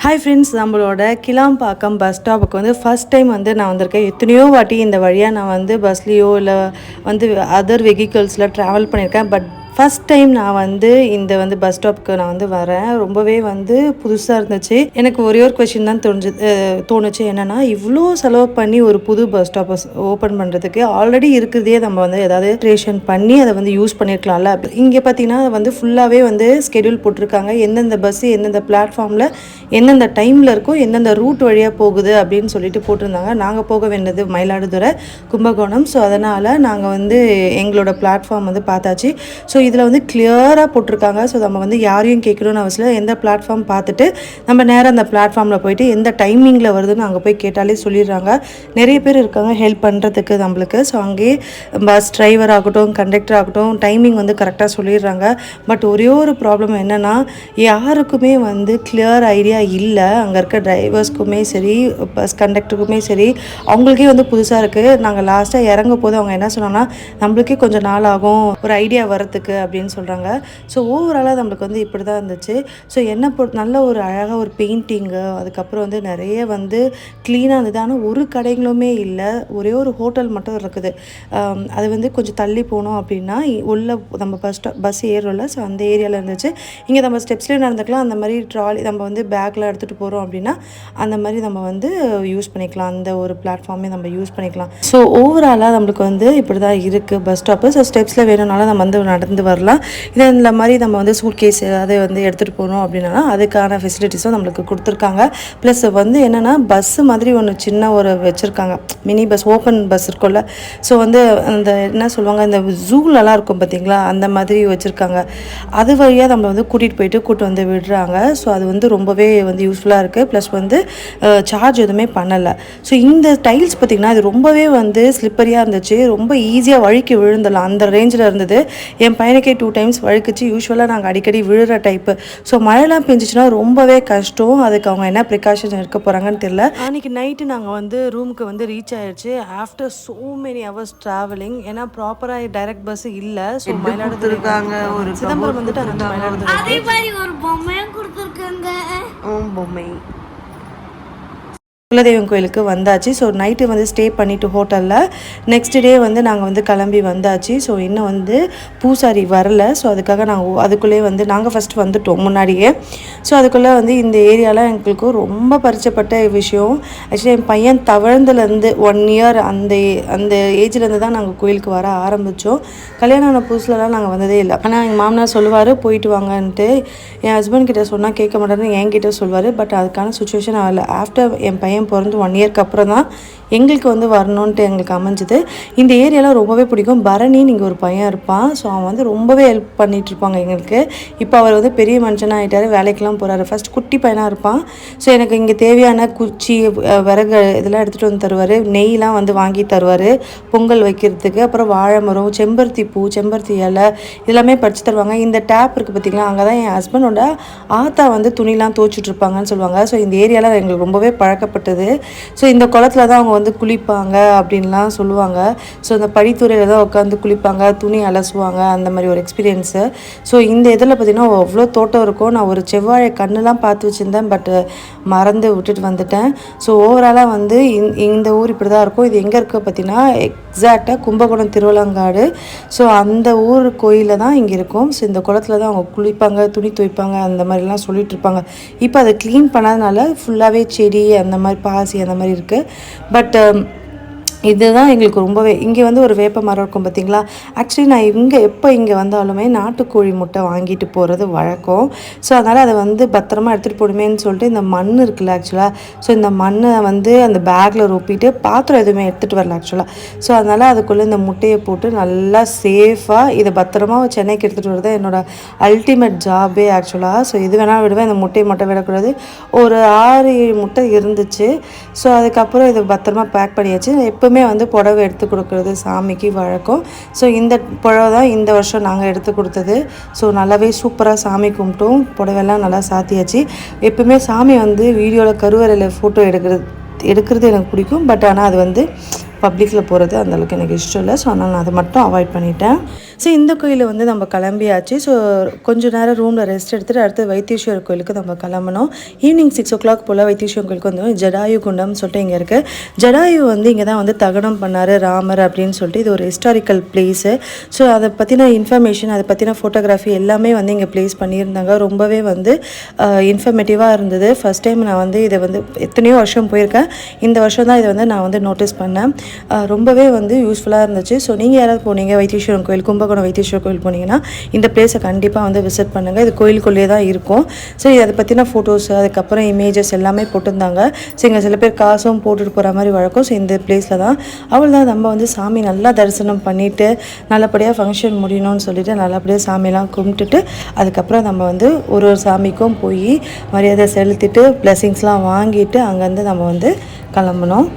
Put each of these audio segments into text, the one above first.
Hi friends, நம்மளோட Kilambakkam bus ஸ்டாப்புக்கு வந்து first time வந்து நான் வந்திருக்கேன். எத்தனையோ வாட்டி இந்த வழியாக நான் வந்து பஸ்லேயோ இல்லை வந்து அதர் வெஹிக்கல்ஸில் ட்ராவல் பண்ணியிருக்கேன். பட் ஃபஸ்ட் டைம் நான் வந்து இந்த வந்து பஸ் ஸ்டாப்புக்கு நான் வந்து வரேன். ரொம்பவே வந்து புதுசாக இருந்துச்சு. எனக்கு ஒரே ஒரு கொஷின் தான் தோணுச்சு. என்னென்னா, இவ்வளோ செலவு பண்ணி ஒரு புது பஸ் ஸ்டாப்பை ஓப்பன் பண்ணுறதுக்கு ஆல்ரெடி இருக்கிறதே நம்ம வந்து ஏதாவது க்ரியேஷன் பண்ணி அதை வந்து யூஸ் பண்ணியிருக்கலாம்ல. இங்கே பார்த்தீங்கன்னா வந்து ஃபுல்லாகவே வந்து ஸ்கெடியூல் போட்டிருக்காங்க. எந்தெந்த பஸ்ஸு எந்தெந்த பிளாட்ஃபார்மில் எந்தெந்த டைமில் இருக்கோ, எந்தெந்த ரூட் வழியாக போகுது அப்படின்னு சொல்லிட்டு போட்டிருந்தாங்க. நாங்கள் போக வேண்டியது மயிலாடுதுறை, கும்பகோணம். ஸோ அதனால் நாங்கள் வந்து எங்களோட பிளாட்ஃபார்ம் வந்து பார்த்தாச்சு. ஸோ இதில் வந்து கிளியராக போட்டிருக்காங்க. ஸோ நம்ம வந்து யாரையும் கேட்கணும்னு அவசியம். எந்த பிளாட்ஃபார்ம் பார்த்துட்டு நம்ம நேராக அந்த பிளாட்ஃபார்மில் போயிட்டு எந்த டைமிங்கில் வருதுன்னு அங்கே போய் கேட்டாலே சொல்லிடுறாங்க. நிறைய பேர் இருக்காங்க ஹெல்ப் பண்ணுறதுக்கு நம்மளுக்கு. ஸோ அங்கேயே பஸ் டிரைவர் ஆகட்டும், கண்டக்டர் ஆகட்டும், டைமிங் வந்து கரெக்டாக சொல்லிடுறாங்க. பட் ஒரே ஒரு ப்ராப்ளம் என்னென்னா, யாருக்குமே வந்து கிளியர் ஐடியா இல்லை. அங்கே இருக்க டிரைவர்ஸ்க்குமே சரி, பஸ் கண்டக்டருக்குமே சரி, அவங்களுக்கே வந்து புதுசாக இருக்குது. நாங்கள் லாஸ்ட்டாக இறங்கும் போது அவங்க என்ன சொன்னாங்கன்னா, நம்மளுக்கே கொஞ்சம் நாள் ஆகும் ஒரு ஐடியா வரத்துக்கு அப்படின்னு சொல்கிறாங்க. ஸோ ஓவராலாக நம்மளுக்கு வந்து இப்படி தான் இருந்துச்சு. ஸோ என்ன நல்ல ஒரு அழகாக ஒரு பெயிண்டிங்கு, அதுக்கப்புறம் வந்து நிறைய வந்து க்ளீனாக இருந்தது. ஆனால் ஒரு கடைகளுமே இல்லை. ஒரே ஒரு ஹோட்டல் மட்டும் இருக்குது. அது வந்து கொஞ்சம் தள்ளி போனோம் அப்படின்னா உள்ள நம்ம பஸ் ஏறோம்ல, ஸோ அந்த ஏரியாவில் இருந்துச்சு. இங்கே நம்ம ஸ்டெப்ஸ்லேயே நடந்துக்கலாம். அந்த மாதிரி ட்ராலி நம்ம வந்து பேக்கில் எடுத்துகிட்டு போகிறோம் அப்படின்னா அந்த மாதிரி நம்ம வந்து யூஸ் பண்ணிக்கலாம். அந்த ஒரு பிளாட்ஃபார்மே நம்ம யூஸ் பண்ணிக்கலாம். ஸோ ஓவராலாக நம்மளுக்கு வந்து இப்படி தான் இருக்குது பஸ் ஸ்டாப்பு. ஸோ ஸ்டெப்ஸில் வேணும்னாலும் நம்ம வந்து நடந்து வரலாம். இந்த மாதிரி நம்ம வந்து சூட்கேஸ் அதை வந்து எடுத்துகிட்டு போகணும் அப்படின்னா அதுக்கான ஃபெசிலிட்டிஸும் நம்மளுக்கு கொடுத்துருக்காங்க. ப்ளஸ் வந்து என்னென்னா, பஸ்ஸு மாதிரி ஒன்று சின்ன ஒரு வச்சுருக்காங்க, மினி பஸ், ஓப்பன் பஸ் இருக்கும்ல. ஸோ வந்து அந்த என்ன சொல்லுவாங்க, இந்த ஜூலெலாம் இருக்கும் பார்த்தீங்களா, அந்த மாதிரி வச்சுருக்காங்க. அது வழியாக நம்ம வந்து கூட்டிகிட்டு வந்து விடுறாங்க. ஸோ அது வந்து ரொம்பவே வந்து யூஸ்ஃபுல்லாக இருக்குது. ப்ளஸ் வந்து சார்ஜ் எதுவுமே பண்ணலை. ஸோ இந்த டைல்ஸ் பார்த்திங்கன்னா அது ரொம்பவே வந்து ஸ்லிப்பரியாக இருந்துச்சு. ரொம்ப ஈஸியாக வழுக்கி விழுந்துடலாம் அந்த ரேஞ்சில் இருந்தது. என் பையனுக்கே 2 டைம்ஸ் வழுக்குச்சு. யூஸ்வலாக நாங்கள் அடிக்கடி விழுற டைப்பு. ஸோ மழைலாம் பெஞ்சிச்சுன்னா ரொம்பவே கஷ்டம். அதுக்கு அவங்க என்ன ப்ரிகாஷன் எடுக்க போகிறாங்கன்னு தெரியல. அன்றைக்கி நைட்டு நாங்கள் வந்து ரூமுக்கு வந்து ரீச் ஆகிடுச்சு after so many hours travelling. ஏன்னா ப்ராப்பராக டைரக்ட் பஸ் இல்லை. ஸோ மயிலாடுதுறை இருக்காங்க, ஒரு சிதம்பரம் வந்துட்டு அந்த மயிலாடுதுறை ஒரு பொம்மையும் கொடுத்துருக்காங்க. பொம்மை குலதெய்வம் கோயிலுக்கு வந்தாச்சு. ஸோ நைட்டு வந்து ஸ்டே பண்ணிவிட்டு ஹோட்டலில் நெக்ஸ்ட் டே வந்து நாங்கள் வந்து கிளம்பி வந்தாச்சு. ஸோ இன்னும் வந்து பூசாரி வரலை. ஸோ அதுக்காக அதுக்குள்ளே வந்து நாங்கள் ஃபஸ்ட்டு வந்துட்டோம் முன்னாடியே. ஸோ அதுக்குள்ளே வந்து இந்த ஏரியாவில் எங்களுக்கு ரொம்ப பரிச்சப்பட்ட விஷயம். ஆக்சுவலி என் பையன் தவழ்ந்துலேருந்து 1 இயர் அந்த ஏஜ்லேருந்து தான் நாங்கள் கோயிலுக்கு வர ஆரம்பித்தோம். கல்யாணம் ஆன புதுசுலலாம் நாங்கள் வந்ததே இல்லை. ஆனால் எங்கள் மாமனார் சொல்லுவார் போயிட்டு வாங்கன்ட்டு. என் ஹஸ்பண்ட் கிட்ட சொன்னால் கேட்க மாட்டாருன்னு என்கிட்ட சொல்லுவார். பட் அதுக்கான சுச்சுவேஷன் ஆகலை. ஆஃப்டர் என் பையன் பிறந்து 1 இயர்க்கு அப்புறம் தான் எங்களுக்கு வந்து வரணுன்ட்டு எங்களுக்கு அமைஞ்சுது. இந்த ஏரியாவில் ரொம்பவே பிடிக்கும். பரணி நீங்கள் ஒரு பையன் இருப்பான். ஸோ அவன் வந்து ரொம்பவே ஹெல்ப் பண்ணிகிட்டு இருப்பாங்க எங்களுக்கு. இப்போ அவர் வந்து பெரிய மனுஷனாக ஆகிட்டார், வேலைக்கெலாம் போகிறாரு. ஃபஸ்ட் குட்டி பையனாக இருப்பான். ஸோ எனக்கு இங்கே தேவையான குச்சி, விறகு இதெல்லாம் எடுத்துகிட்டு வந்து தருவார். நெய்லாம் வந்து வாங்கி தருவார் பொங்கல் வைக்கிறதுக்கு. அப்புறம் வாழை மரம், செம்பருத்தி பூ, செம்பருத்தி இலை இதெல்லாமே பறித்து தருவாங்க. இந்த டேப் இருக்குது பார்த்திங்களா, அங்கே தான் என் ஹஸ்பண்டோட ஆத்தா வந்து துணிலாம் துவைச்சிட்ருப்பாங்கன்னு சொல்லுவாங்க. ஸோ இந்த ஏரியாவில் எங்களுக்கு ரொம்பவே பழக்கப்பட்டது. ஸோ இந்த குளத்துல தான் அவங்க வந்து குளிப்பாங்க அப்படின்லாம் சொல்லுவாங்க. ஸோ இந்த படித்துறையில் தான் உட்காந்து குளிப்பாங்க, துணி அலசுவாங்க, அந்த மாதிரி ஒரு எக்ஸ்பீரியன்ஸு. ஸோ இந்த இதில் பார்த்திங்கன்னா அவ்வளோ தோட்டம் இருக்கும். நான் ஒரு செவ்வாழை கண்ணுலாம் பார்த்து வச்சுருந்தேன், பட் மறந்து விட்டுட்டு வந்துட்டேன். ஸோ ஓவராலாக வந்து இந்த ஊர் இப்படி தான் இருக்கும். இது எங்கே இருக்குது பார்த்திங்கன்னா எக்ஸாக்டாக கும்பகோணம் திருவலங்காடு. ஸோ அந்த ஊர் கோயிலில் தான் இங்கே இருக்கும். ஸோ இந்த குளத்துல தான் அவங்க குளிப்பாங்க, துணி துவைப்பாங்க, அந்த மாதிரிலாம் சொல்லிட்டு இருப்பாங்க. இப்போ அதை க்ளீன் பண்ணாதனால ஃபுல்லாகவே செடி அந்த மாதிரி பாசி அந்த மாதிரி இருக்குது. பட் இதுதான் எங்களுக்கு ரொம்பவே. இங்கே வந்து ஒரு வேப்ப மரம் இருக்கும் பார்த்திங்களா. ஆக்சுவலி நான் எப்போ இங்கே வந்தாலுமே நாட்டுக்கோழி முட்டை வாங்கிட்டு போகிறது வழக்கம். ஸோ அதனால் அதை வந்து பத்திரமா எடுத்துகிட்டு போடுமேன்னு சொல்லிட்டு இந்த மண் இருக்குல்ல ஆக்சுவலாக. ஸோ இந்த மண்ணை வந்து அந்த பேக்கில் ரொப்பிட்டு பாத்திரம் எதுவுமே எடுத்துகிட்டு வரல ஆக்சுவலாக. ஸோ அதனால் அதுக்குள்ளே இந்த முட்டையை போட்டு நல்லா சேஃபாக இதை பத்திரமா சென்னைக்கு எடுத்துகிட்டு வரது என்னோடய அல்டிமேட் ஜாபே ஆக்சுவலாக. ஸோ இது வேணால் விடுவேன், இந்த முட்டையை மட்டும் விடக்கூடாது. ஒரு 6-7 முட்டை இருந்துச்சு. ஸோ அதுக்கப்புறம் இதை பத்திரமா பேக் பண்ணியாச்சு. எப்போ வந்து புடவை எடுத்து கொடுக்குறது சாமிக்கு வழக்கம். ஸோ இந்த புடவை தான் இந்த வருஷம் நாங்கள் எடுத்து கொடுத்தது. ஸோ நல்லாவே சூப்பராக சாமி கும்பிட்டோம். புடவைலாம் நல்லா சாத்தியாச்சு. எப்பவுமே சாமி வந்து வீடியோவில் கருவறையில் ஃபோட்டோ எடுக்கிறது எனக்கு பிடிக்கும். பட் ஆனால் அது வந்து பப்ளிக்கில் போகிறது அந்தளவுக்கு எனக்கு இஷ்டம் இல்லை. ஸோ அதனால் நான் அதை மட்டும் அவாய்ட் பண்ணிட்டேன். ஸோ இந்த கோயிலை வந்து நம்ம கிளம்பியாச்சு. ஸோ கொஞ்சம் நேரம் ரூமில் ரெஸ்ட் எடுத்துகிட்டு அடுத்து வைத்தீஸ்வரர் கோயிலுக்கு நம்ம கிளம்பணும். ஈவினிங் 6 o'clock போல் வைத்தீஸ்வரர் கோயிலுக்கு வந்து ஜடாயு குண்டம் சொல்லிட்டு இங்கே இருக்குது. ஜடாயு வந்து இங்கே தான் வந்து தகனம் பண்ணார் ராமர் அப்படின்னு சொல்லிட்டு இது ஒரு ஹிஸ்டாரிக்கல் பிளேஸு. ஸோ அதை பற்றின இன்ஃபர்மேஷன் அதை பற்றின ஃபோட்டோகிராஃபி எல்லாமே வந்து இங்கே ப்ளேஸ் பண்ணியிருந்தாங்க. ரொம்பவே வந்து இன்ஃபர்மேட்டிவாக இருந்தது. ஃபஸ்ட் டைம் நான் வந்து இதை வந்து எத்தனையோ வருஷம் போயிருக்கேன். இந்த வருஷம் தான் இதை வந்து நான் வந்து நோட்டீஸ் பண்ணேன். ரொம்பவே வந்து யூஸ்ஃபுல்லாக இருந்துச்சு. ஸோ நீங்கள் யாராவது போனீங்க வைத்தீஸ்வரன் கோயில் கும்பகோணம் வைத்தீஸ்வரர் கோயில் போனீங்கன்னா இந்த பிளேஸை கண்டிப்பாக வந்து விசிட் பண்ணுங்கள். இது கோயிலுக்குள்ளேயே தான் இருக்கும். ஸோ அதை பற்றின ஃபோட்டோஸ் அதுக்கப்புறம் இமேஜஸ் எல்லாமே போட்டிருந்தாங்க. ஸோ இங்கே சில பேர் காசும் போட்டுட்டு போகிற மாதிரி வழக்கம். ஸோ இந்த பிளேஸில் தான் தான் நம்ம வந்து சாமி நல்லா தரிசனம் பண்ணிவிட்டு நல்லபடியாக ஃபங்க்ஷன் முடியணும்னு சொல்லிட்டு நல்லபடியாக சாமியெல்லாம் கும்பிட்டுட்டு அதுக்கப்புறம் நம்ம வந்து ஒரு சாமிக்கும் போய் மரியாதை செலுத்திட்டு பிளெஸிங்ஸ்லாம் வாங்கிட்டு அங்கேருந்து நம்ம வந்து கிளம்பணும்.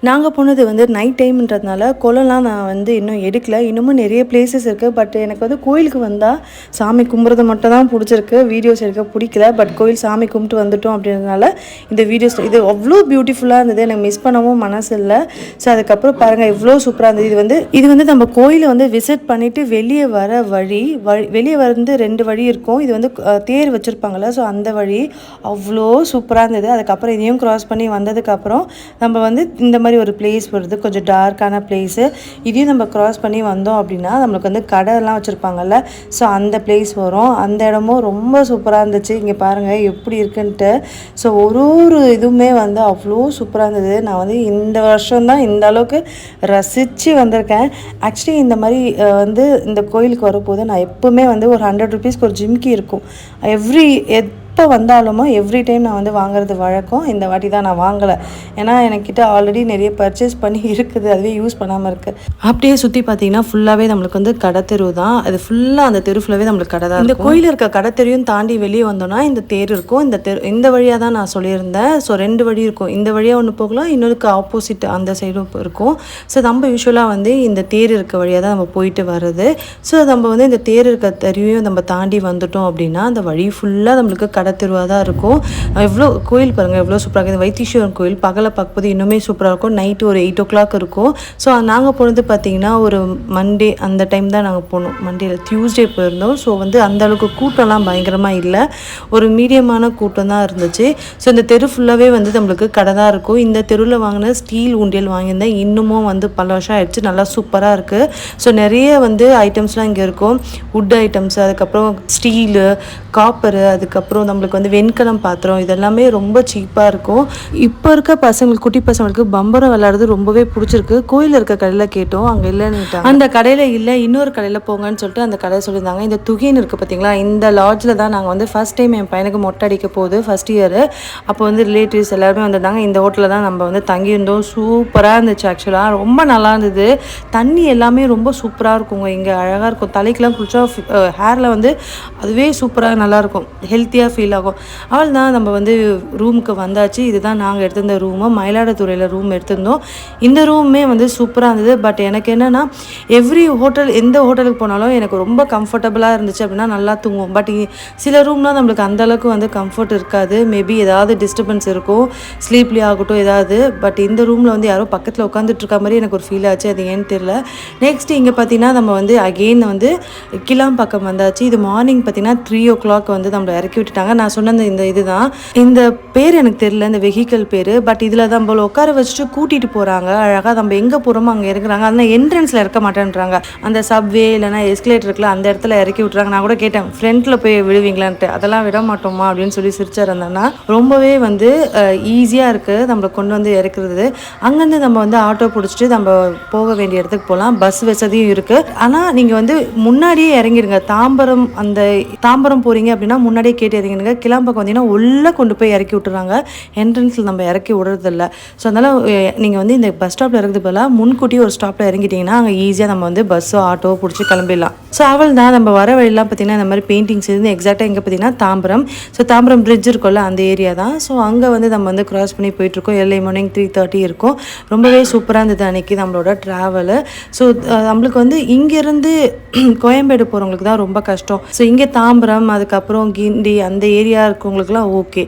நாங்கள் போனது வந்து நைட் டைம்ன்றதுனால குளம்லாம் நான் வந்து இன்னும் எடுக்கல. இன்னமும் நிறைய பிளேசஸ் இருக்குது. பட் எனக்கு வந்து கோயிலுக்கு வந்தால் சாமி கும்பிட்றது மட்டும் தான் பிடிச்சிருக்கு. வீடியோஸ் எடுக்க பிடிக்கல. பட் கோயில் சாமி கும்பிட்டு வந்துட்டோம் அப்படின்றதுனால இந்த வீடியோஸ் இது அவ்வளோ பியூட்டிஃபுல்லாக இருந்தது. எனக்கு மிஸ் பண்ணவும் மனசு இல்லை. ஸோ அதுக்கப்புறம் பாருங்கள் இவ்வளோ சூப்பராக இருந்தது. இது வந்து நம்ம கோயிலை வந்து விசிட் பண்ணிவிட்டு வெளியே வர வெளியே வந்து 2 வழி இருக்கும். இது வந்து தேர் வச்சுருப்பாங்கள்ல, ஸோ அந்த வழி அவ்வளோ சூப்பராக இருந்தது. அதுக்கப்புறம் இதையும் க்ராஸ் பண்ணி வந்ததுக்கப்புறம் நம்ம வந்து இந்த மாதிரி ஒரு பிளேஸ் வருது, கொஞ்சம் டார்க்கான பிளேஸு. இதையும் நம்ம க்ராஸ் பண்ணி வந்தோம் அப்படின்னா நம்மளுக்கு வந்து கடைலாம் வச்சுருப்பாங்கல்ல, ஸோ அந்த பிளேஸ் வரும். அந்த இடமும் ரொம்ப சூப்பராக இருந்துச்சு. இங்கே பாருங்கள் எப்படி இருக்குன்ட்டு. ஸோ ஒரு இதுவுமே வந்து அவ்வளோ சூப்பராக இருந்தது. நான் வந்து இந்த வருஷம்தான் இந்த அளவுக்கு ரசித்து வந்திருக்கேன். ஆக்சுவலி இந்த மாதிரி வந்து இந்த கோயிலுக்கு வரப்போது நான் எப்போவுமே வந்து ஒரு 100 rupeesக்கு ஒரு ஜிம்கி இருக்கும். எப்போ வந்தாலுமோ எவ்ரி டைம் நான் வந்து வாங்குறது வழக்கம். இந்த வாட்டி தான் நான் வாங்கலை. ஏன்னா எனக்கிட்ட ஆல்ரெடி நிறைய பர்ச்சேஸ் பண்ணி இருக்குது, அதுவே யூஸ் பண்ணாமல் இருக்குது. அப்படியே சுற்றி பார்த்தீங்கன்னா ஃபுல்லாகவே நம்மளுக்கு வந்து கடை தெரு தான். அது ஃபுல்லாக அந்த தெரு ஃபுல்லாகவே நம்மளுக்கு கடை தான். இந்த கோயில் இருக்க கடை தெருவையும் தாண்டி வெளியே வந்தோன்னா இந்த தேர் இருக்கும். இந்த வழியாக தான் நான் சொல்லியிருந்தேன். ஸோ 2 வழி இருக்கும். இந்த வழியாக ஒன்று போகலாம், இன்னொருக்கு ஆப்போசிட் அந்த சைடும் இருக்கும். ஸோ நம்ம யூஸ்வலாக வந்து இந்த தேர் இருக்க வழியாக தான் நம்ம போயிட்டு வர்றது. ஸோ நம்ம வந்து இந்த தேர் இருக்க தெருவையும் நம்ம தாண்டி வந்துட்டோம் அப்படின்னா அந்த வழி ஃபுல்லாக நம்மளுக்கு கடை தெருவாக தான் இருக்கும். எவ்வளோ கோயில் பாருங்கள் எவ்வளோ சூப்பராக இருக்குது. வைத்தீஸ்வரன் கோயில் பகலை பார்க்கும்போது இன்னுமே சூப்பராக இருக்கும். நைட்டு ஒரு 8 o'clock இருக்கும். ஸோ நாங்கள் போனது பார்த்திங்கன்னா ஒரு மண்டே அந்த டைம் தான் நாங்கள் போனோம். மண்டேல டியூஸ்டே போயிருந்தோம். ஸோ வந்து அந்தளவுக்கு கூட்டம்லாம் பயங்கரமாக இல்லை, ஒரு மீடியமான கூட்டம் தான் இருந்துச்சு. ஸோ இந்த தெரு ஃபுல்லாகவே வந்து நம்மளுக்கு கடை தான் இருக்கும். இந்த தெருவில் வாங்கின ஸ்டீல் உண்டியல் வாங்கியிருந்தேன். இன்னமும் வந்து பல வருஷம் ஆயிடுச்சு, நல்லா சூப்பராக இருக்குது. ஸோ நிறைய வந்து ஐட்டம்ஸ்லாம் இங்கே இருக்கும். வுட் ஐட்டம்ஸ், அதுக்கப்புறம் ஸ்டீலு, காப்பரு, அதுக்கப்புறம் நம்மளுக்கு வந்து வெண்கலம் பாத்திரம், இதெல்லாமே ரொம்ப சீப்பாக இருக்கும். இப்போ இருக்க பசங்களுக்கு, குட்டி பசங்களுக்கு பம்பரம் விளையாடுறது ரொம்பவே பிடிச்சிருக்கு. கோயிலில் இருக்க கடையில் கேட்டோம், அங்கே இல்லைன்னு. அந்த கடையில் இல்லை, இன்னொரு கடையில் போங்கன்னு சொல்லிட்டு அந்த கடையை சொல்லியிருந்தாங்க. இந்த துகின்னு இருக்குது பார்த்தீங்களா, இந்த லாட்ஜில் தான் நாங்கள் வந்து ஃபஸ்ட் டைம் என் பையனுக்கு மொட்டை அடிக்க போகுது, ஃபஸ்ட் இயரு. அப்போ வந்து ரிலேட்டிவ்ஸ் எல்லாருமே வந்திருந்தாங்க. இந்த ஹோட்டலில் தான் நம்ம வந்து தங்கியிருந்தோம். சூப்பராக இருந்துச்சு. ஆக்சுவலாக ரொம்ப நல்லா இருந்தது. தண்ணி எல்லாமே ரொம்ப சூப்பராக இருக்குங்க. இங்கே அழகாக இருக்கும். தலைக்கெலாம் குளிச்சா ஹேரில் வந்து அதுவே சூப்பராக நல்லாயிருக்கும், ஹெல்த்தியாக ஃபீல் ஃபீல் ஆகும். அவள் தான் நம்ம வந்து ரூமுக்கு வந்தாச்சு. இதுதான் நாங்கள் எடுத்திருந்த ரூமு. மயிலாடுதுறையில் ரூம் எடுத்திருந்தோம். இந்த ரூமே வந்து சூப்பராக இருந்தது. பட் எனக்கு என்னென்னா எந்த ஹோட்டலுக்கு போனாலும் எனக்கு ரொம்ப கம்ஃபர்டபுளாக இருந்துச்சு அப்படின்னா நல்லா தூங்குவோம். பட் சில ரூம்லாம் நம்மளுக்கு அந்தளவுக்கு வந்து கம்ஃபர்ட் இருக்காது. மேபி ஏதாவது டிஸ்டர்பன்ஸ் இருக்கும், ஸ்லீப்லி ஆகட்டும் ஏதாவது. பட் இந்த ரூமில் வந்து யாரோ பக்கத்தில் உட்காந்துட்டு இருக்க மாதிரி எனக்கு ஒரு ஃபீல் ஆச்சு. அது ஏன்னு தெரியல. நெக்ஸ்ட் இங்கே பார்த்தீங்கன்னா நம்ம வந்து அகெயின் வந்து கிளாம்பாக்கம் வந்தாச்சு. இது மார்னிங் பார்த்தீங்கன்னா 3 o'clock வந்து நம்மளை இறக்கி விட்டுட்டாங்க. நான் சொன்ன இதுதான் இந்த பேர் எனக்கு தெரியல, இந்த வெஹிக்கல் பேர். பட் இதில் நம்மளை உட்கார வச்சுட்டு கூட்டிகிட்டு போகிறாங்க. அழகாக நம்ம எங்கே போகிறோமோ அங்கே இறக்குறாங்க. அதனால் என்ட்ரன்ஸில் இறக்க மாட்டேன்றாங்க. அந்த சப்வே இல்லைனா எஸ்கலேட்டர் இருக்குல்ல அந்த இடத்துல இறக்கி விட்டுறாங்க. நான் கூட கேட்டேன் ஃப்ரண்ட்டில் போய் விடுவீங்களான்ட்டு. அதெல்லாம் விட மாட்டோமா அப்படின்னு சிரிச்சார் இருந்தேன்னா. ரொம்பவே வந்து ஈஸியாக இருக்குது நம்மளை கொண்டு வந்து இறக்குறது. அங்கேருந்து நம்ம வந்து ஆட்டோ பிடிச்சிட்டு நம்ம போக வேண்டிய இடத்துக்கு போகலாம். பஸ் வசதியும் இருக்குது. ஆனால் நீங்கள் வந்து முன்னாடியே இறங்கிடுங்க. தாம்பரம் போகிறீங்க அப்படின்னா முன்னாடியே கேட்டு இறங்கிடுங்க. கிளாம்பாக்கம் வந்தீங்கன்னா உள்ளே கொண்டு போய் இறக்கி விட்டுறாங்க. என்ட்ரன்ஸில் நம்ம இறக்கி விடுறதில்ல. ஸோ அதனால் நீங்கள் வந்து இந்த பஸ் ஸ்டாப்பில் இறங்குறது பதிலாக முன்கூட்டி ஒரு ஸ்டாப்பில் இறங்கிட்டிங்கன்னா அங்கே ஈஸியாக நம்ம வந்து பஸ்ஸோ ஆட்டோவோ பிடிச்சி கிளம்பிடலாம். ஸோ அவள் தான் நம்ம வர வழியெல்லாம் பார்த்திங்கன்னா இந்த மாதிரி பெயிண்டிங்ஸ் இருந்து எக்ஸாக்டாக எங்கே பார்த்திங்கன்னா தாம்பரம். ஸோ தாம்பரம் பிரிட்ஜ் இருக்கும்ல அந்த ஏரியா தான். ஸோ அங்கே வந்து நம்ம வந்து க்ராஸ் பண்ணி போயிட்டுருக்கோம். early morning 3:30 இருக்கும். ரொம்பவே சூப்பராக இருந்தது அன்றைக்கி நம்மளோட ட்ராவலு. ஸோ நம்மளுக்கு வந்து இங்கேருந்து கோயம்பேடு போகிறவங்களுக்கு தான் ரொம்ப கஷ்டம். ஸோ இங்கே தாம்பரம் அதுக்கப்புறம் கிண்டி அந்த ஏரியா இருக்கவங்களுக்குலாம் ஓகே,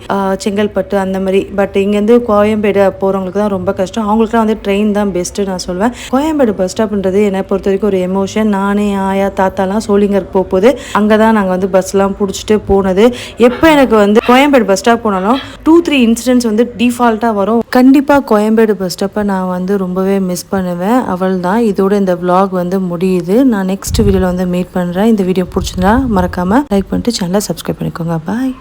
செங்கல்பட்டு அந்த மாதிரி. பட் இங்கேருந்து கோயம்பேடு போகிறவங்களுக்கு தான் ரொம்ப கஷ்டம். அவங்களுக்குலாம் வந்து ட்ரெயின் தான் பெஸ்ட்டு நான் சொல்வேன். கோயம்பேடு பஸ் ஸ்டாப்ன்றது என்னை பொறுத்த வரைக்கும் ஒரு எமோஷன். நானே ஆயா தாத்தாலாம் சோளிங்கர் போகும்போது அங்கே தான் நாங்கள் வந்து பஸ்லாம் பிடிச்சிட்டு போனது. எப்போ எனக்கு வந்து கோயம்பேடு பஸ் ஸ்டாப் போனாலும் 2-3 இன்சிடென்ட்ஸ் வந்து டிஃபால்ட்டாக வரும். கண்டிப்பாக கோயம்பேடு பஸ் ஸ்டாப்பை நான் வந்து ரொம்பவே மிஸ் பண்ணுவேன். அவள் தான் இதோட இந்த vlog வந்து முடியுது. நான் நெக்ஸ்ட் வீடியோவில் வந்து மீட் பண்ணுறேன். இந்த வீடியோ பிடிச்சிருந்தா மறக்காமல் லைக் பண்ணிட்டு சேனலை சப்ஸ்கிரைப் பண்ணிக்கோங்க. பாய்.